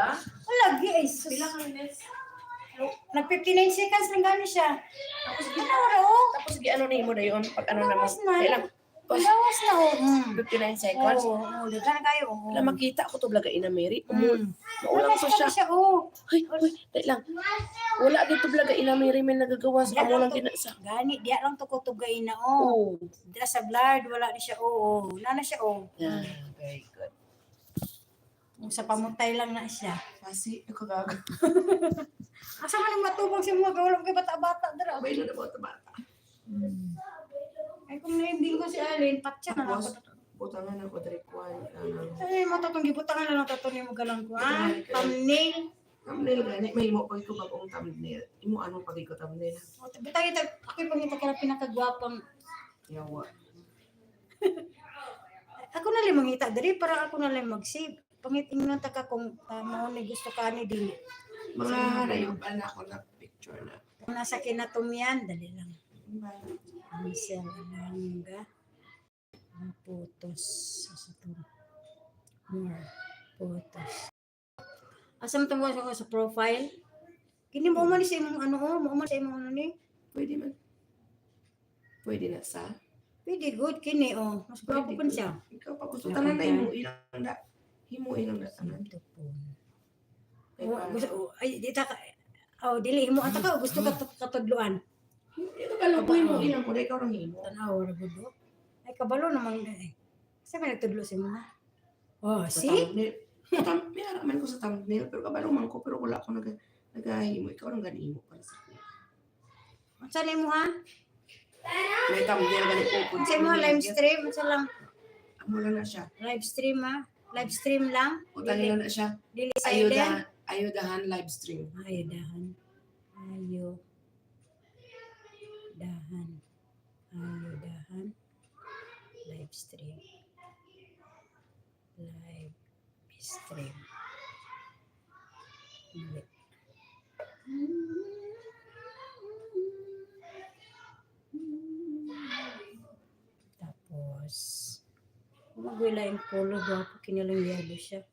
ba? Lagi ay sus. Bilang minutes? Nag 59 seconds lang gani siya. Tapos Ano? ano ni mo na yun? Pag ano naman. Bawas na. Kailang Bawas na oh. 59 seconds. Oo, di ka na kayo. Wala makita ko to vlog ina Mary. Mm. Maulang to siya. siya oh. Hoy, dahil lang. Wala dito vlog ina Mary may nagagawa sa amo lang ginasa. Gani, diya lang to ko tugay na oh. Diya sa blurred, wala ni siya oh. Nana siya oh. Yeah, very good. Sa pamutay lang na siya. Kasi ako gago. Asa man yung matubang siya mga gawalong kay bata-bata dara. Abay na bata. Ay kung naimbing ko si Alin, patya na lang ako. Butangan ako dari kuan. Ay, matatong gibutangan na lang tatong yung magalang ko. Thumbnail. Thumbnail gani may mo pag ko bagong thumbnail. Imo ano pag ko thumbnail. Butang ito, ako pangita ka na pinakagwapang. Yawa. Ako na lang mangita diri para ako na lang mag-save. Pangiting lang taka kung tama ni gusto ka ni dili. Mga nayuban na ako na picture na. Kung nasa kinatumyan, dali lang. Michelle Langga. Photos. Sa ito. More photos. Asam tungkol ko sa profile. Kini mo man sa imong ano oh, mo man sa imong ano ni. Pwede man. Pwede na sa. Pwede good kini oh. Mas gwapo pa siya. Ikaw pa gusto tanan na imo ilang na. Himo ilang na tanan. Ito po. Ay, dita ka. Oh, dili mo ata ka gusto ka katudluan. Ito ka lang po mo ilang ko dai ka rang himo. Tanaw ra gud. Ay kabalo naman eh. Sa man nagtudlo si mo ha. Oh, see? May haraman ko sa thumbnail pero kabalo man ko pero wala ko nagahimo ikaw nang ganimo para sa ko. Unsa ni mo ha? May thumbnail gani ko kun Unsa mo live stream unsa lang? Amo lang na siya. Live stream ha? Live stream lang? Utang lang na siya. Dili silent. Ayudahan live stream. Ayudahan. Ayudahan. Live stream. Live stream. Ulit. Tapos magwila yung color gwapo kinalang yellow siya.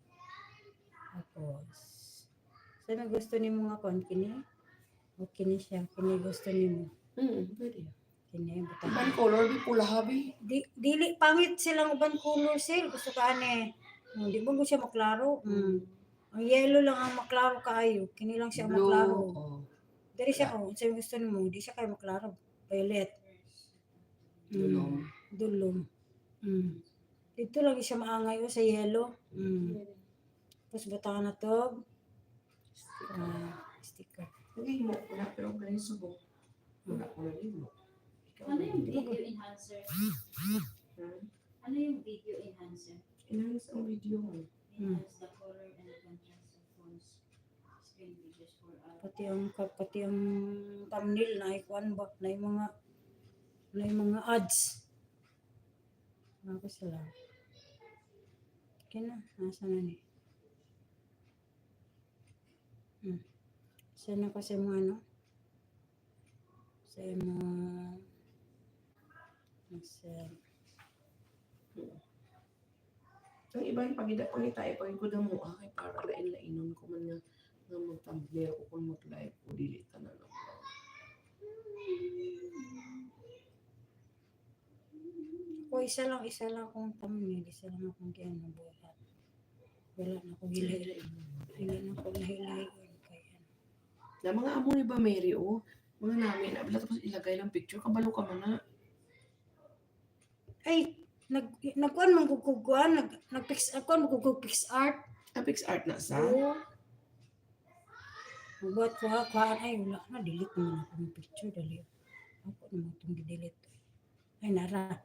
Tapos sana gusto ni mo nga kon kini? Okay ni siya, kini gusto ni mo. Pwede. Kini butang. Iban color di pula habi. Dili pangit silang uban color sale. Gusto ka ane. Di mo siya maklaro. Ang yellow lang ang maklaro kaayo. Kini lang siya Blue. maklaro. Oh. Dari siya sa gusto ni mo, di siya kay maklaro. Violet. Dulom. Dito lang siya maangay sa yellow. Tapos butangan na to. Sticker. Hindi mo wala pero ganun subo. Wala ko na mo. Ano yung video enhancer? Ano yung video enhancer? Enhance ang video mo. Enhance the color and contrast of phones. Screen videos for Pati ang thumbnail na ikuan ba na yung mga ads. Ako sila. Kina, nasa na ni? Sana kasi mo ano? Sa mo Ang iban pagida pangita pag ko damo kay para lain-lainon ko man nga mag-thumbnail ko kung mag-live o dili tanan lang. O isa lang akong thumbnail, isa lang akong kiano buhat. Wala na akong hilay. Wala na akong hilay. Na mga amo ni ba Mary o mga namin abla tapos ilagay lang picture kabalo ka man na. Ay, nagkuan man kukuan, nagpix pix art. Pix art na sa. Oo. Buat kuha ay wala na delete mo na akong picture dali. Ako naman itong delete. Ay nara.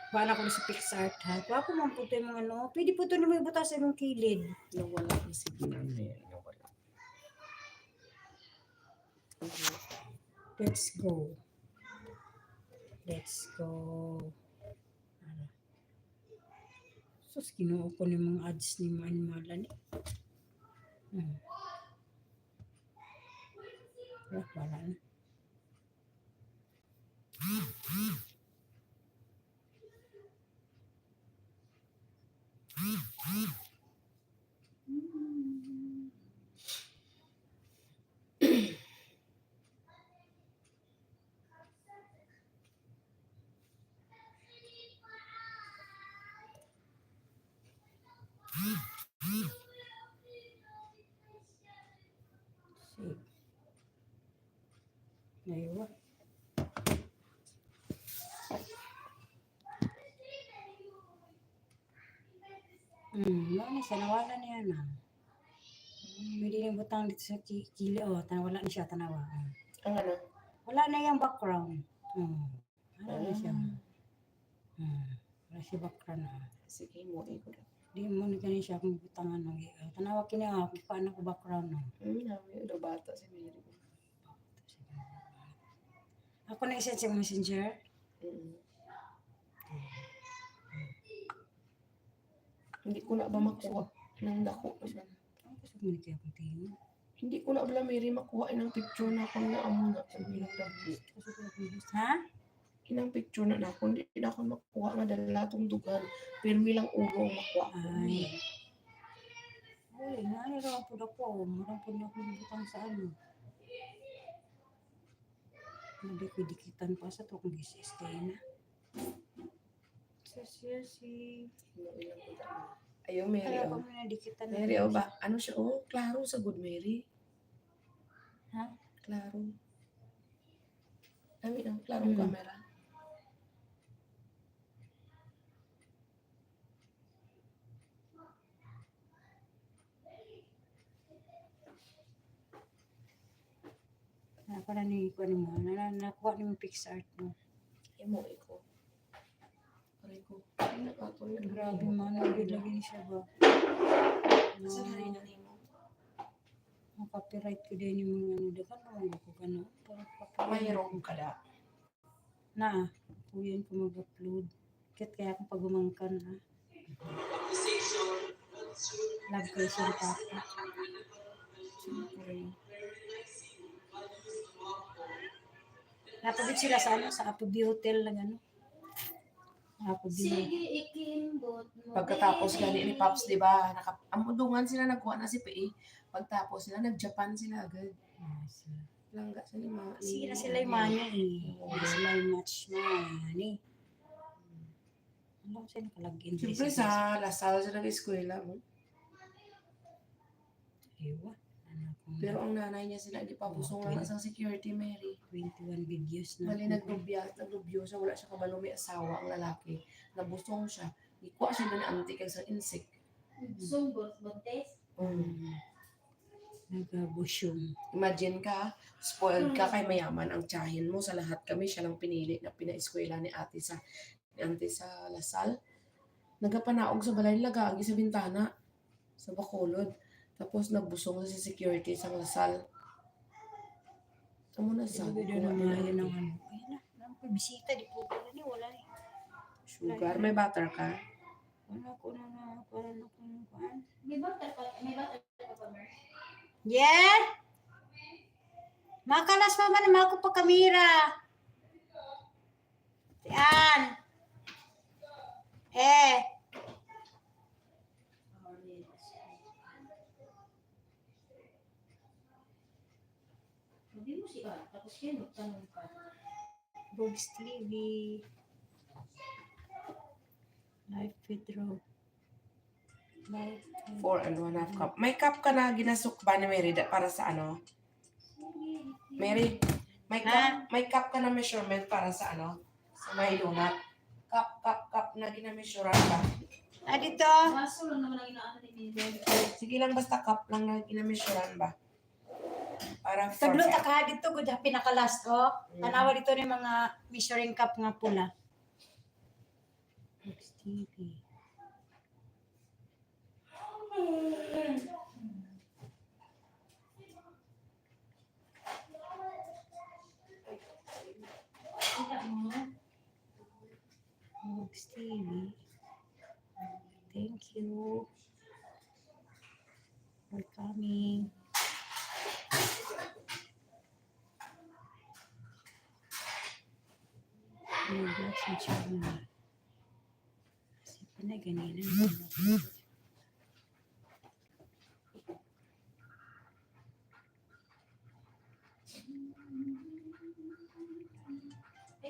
Para ko sa pix art ha. Kuha ko man po yung mga ano. Pwede po ito na may butas sa imong kilid. Nawala ni si Mary. Nawala. Let's go. Sus, kinuha ko ng mga ads ni Manmalan. Wala na. siya, nawala niya na. Pwede niyang butang dito sa kili. Oh, wala na siya, tanawa. Ang ano? Wala na yung background. Wala na siya. Wala siya background. Sige mo, ikot. Di mo ni kani siya kung butangan ng tanawa kini paano ko background no. Namin, ito bata si Mary. Ako na isa sa messenger. Hindi ko na ba makuha ng dako ko siya. Gusto mo kaya kung tingin. Hindi ko na bala Mary makuha inang picture na akong naamo na sa bilang dabo. Ha? Inang picture na ako, hindi na ako makuha nga dala itong dugan. Pero milang ulo ang makuha ko. Ay. Uy, nani raw po ako. Murang po na akong butang sa ano. Hindi ko dikitan pa sa to kung stay na. Si. Ayaw, Mary, Kaya oh. ko na dikitan. Mary, oh, ba? Ano siya, oh? Klaro sa good, Mary. Ha? Klaro. Dami ang klarong camera. Para ni ko ni mo. Nakuha ni mo PixArt mo. Imo, iko. Aray ko. Ay, nakatol na. Grabe man. Lagi siya ba? Saan na rin na nimo? Copyright ko din yung mga ano. Dakan naman ko gano'n. Mayroong kada. Na, kuyan ko mag-upload. Kaya akong pagumangkan ha. Love ko siya papa. Siyempre. Napabit sila sa ano, sa Apobi Hotel lang ano. Apobi. Sige, ikimbot mo. Pagkatapos gani ni Pops, di ba? Amudungan sila nagkuha na si PE. Pagtapos sila, nag-Japan sila agad. Langga sa lima. Sige na sila yung money eh. Hindi sila yung match money. Ano sila nakalagin? Siyempre sa Lasal sila nag-eskwela mo. Ewa. Pero ang nanay niya sila, di pa pusong lang sa security, Mary. 21 videos na. Bali naglubyo siya, wala siya kabalo may asawa ang lalaki. Nabusong siya. Ikuha siya doon ni auntie kag sa insect. Sumbot, buntes. Nagabusyong. Imagine ka, spoiled ka kay mayaman ang tiyahin mo. Sa lahat kami, siya lang pinili na pina-eskwela ni ate sa Lasal. Nagapanaog sa balay lagagi sa bintana sa Bacolod. Tapos nagbusong sa security sa Lasal. Tamo na sa Sabi doon ang mga yun ang ano. Ayun na, bisita di po. Wala eh. sugar. May butter ka? Wala ko na kung kuhan. May butter ka pa, Mer? Yeah! Makalas pa man naman ako pa kamera. Yan. Hindi mo siya. Tapos yan, magtanong ka. Bogs TV. Live Pedro. 4.5 cup. May cup ka na ginasok ba ni Mary para sa ano? Mary, may cup ka na measurement para sa ano? Sa may donut. Cup na ginameasurean ba? Dito. Kaso lang naman ang inaano ni Mary. Sige lang, basta cup lang na ginameasurean ba? Para Tablo ta ka dito gud pinaka-last oh. Tanawa dito ni mga measuring cup nga pula. Bogs TV. Kita mo. Bogs TV. Thank you for coming. Vlogs and channel. Kasi panay ganina.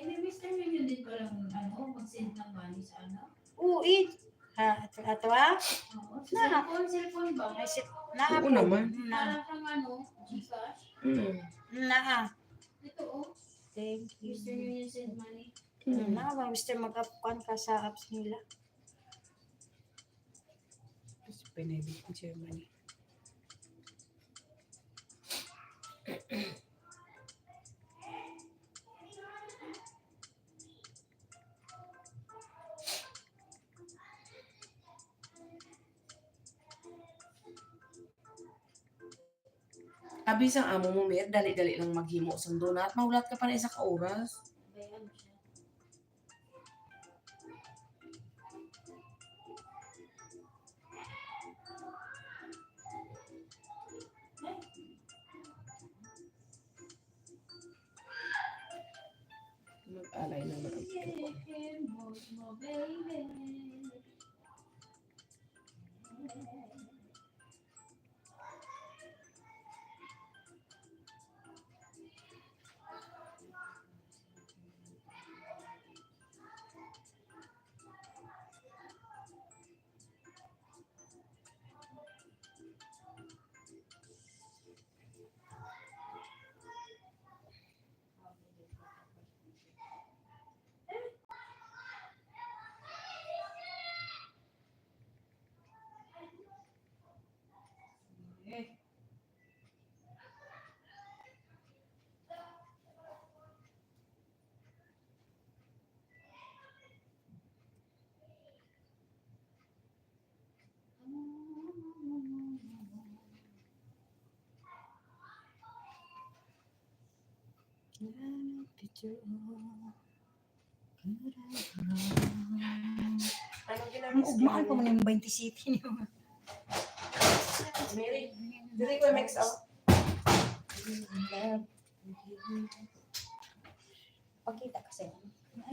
May Mr. Minion din palang mag-send ng money sa ano? Uy! Ha, ato ah? Oo. Cellphone ba? Ay, na Oo naman. Na. Parang kang Gcash. Na. Ito oh. Thank you. Mr. Minion send money. Na ba, Mr. Mag-upon ka sa apps nila. Pinili in Germany. Abi sang amo mo, Mer, dali-dali lang maghimo sa donut. Mahulat ka pa na isa ka oras. Bayan siya. Mag-alay naman ang pito. Mo, baby. Anong Ugmaan ko mga yung 27 niyo. Mary, dili ko mix up. Pakita kasi.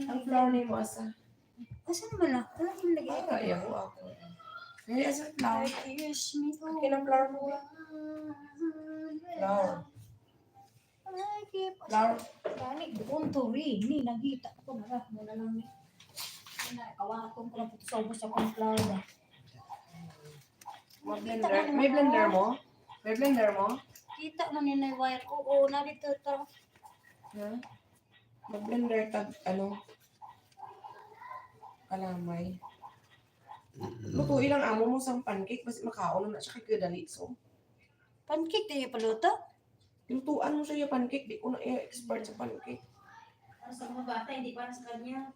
Ang flour ni mo asa. Asa naman na? Wala yung lagi. Ay, ayaw ako. Mary, asa flour? Kiss me. Akin ang flour mo. Flour. Flour. Kani, doon to rin. Ni, nagita ko na. Muna lang ni. Kawakong ko lang puto sa ubos sa cornflower ba. Blender. May blender mo? May blender mo? Kita man ni na wire. Oo, narito ito. Ha? Mag-blender tag, ano? Kalamay. Luto ilang amo mo sa pancake. Basta makaon na siya kay kadali. So, Pancake din yung paluto? lutuan mo siya yung pancake. Di ko na expert sa pancake. Para sa mga bata, hindi para sa kanya.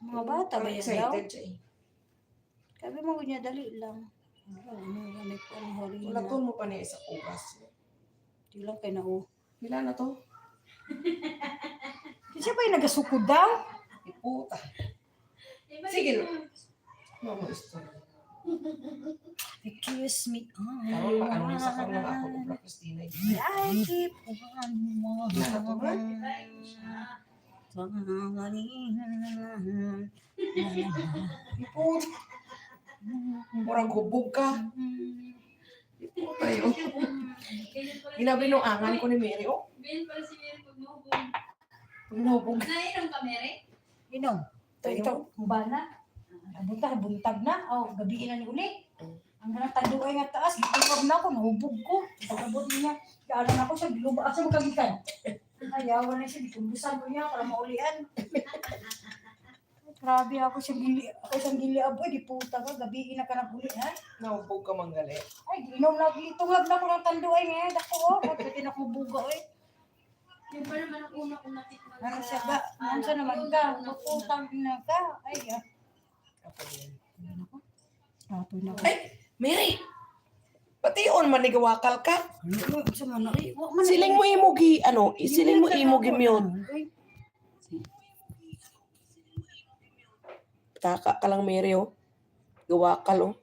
Mga bata ba yan daw? Excited siya eh. Sabi mo niya, dali lang. Ano, may panghuli na. Laton mo pa niya sa oras. Di lang kayo na o. Pila na to? Siya ba yung nagasukod daw? Iputa. Iba Sige. yun. Mama story. Kiss me on. Tama pa, ano sa kanya ako ni Christina. I keep on walking. Iputa. Murang hubog ka. Iputa yun. Ginabinuangan ko ni Mary. Oh, Bill pala si Mary pag mahubog. pag nahubog. Nainom ka, Mary? Inom. Ito. Bana. Buntag na. Oh, gabi na ni uli. Ang taduay nga taas, gitungkab na ako, nahubog ko. Pagkabot niya, kaalan ako siya, giluba sa magkagitan. Ayawan na siya, ditumbusan ko niya para maulian. Grabe ako siyang gili aboy, di puta ka, gabi na ka nagulian. Nahubog ka manggali. Ay, ginom na, itungab na ko ng tanduay ngayon. Dako, oh, pati na ko buga, eh. Yung pa naman ang una kong natikman Ano siya ba? Ano siya naman ka? Putang na ka. Ay, ah. Ako din. Apoy na ko. Ay, Mary! Pati on manigawakal ka. Ano sa mana? Ay, wak man. Siling mo imugi, ano? Siling mo imugi myon. Taka ka lang, Mary, oh. Gawakal, oh.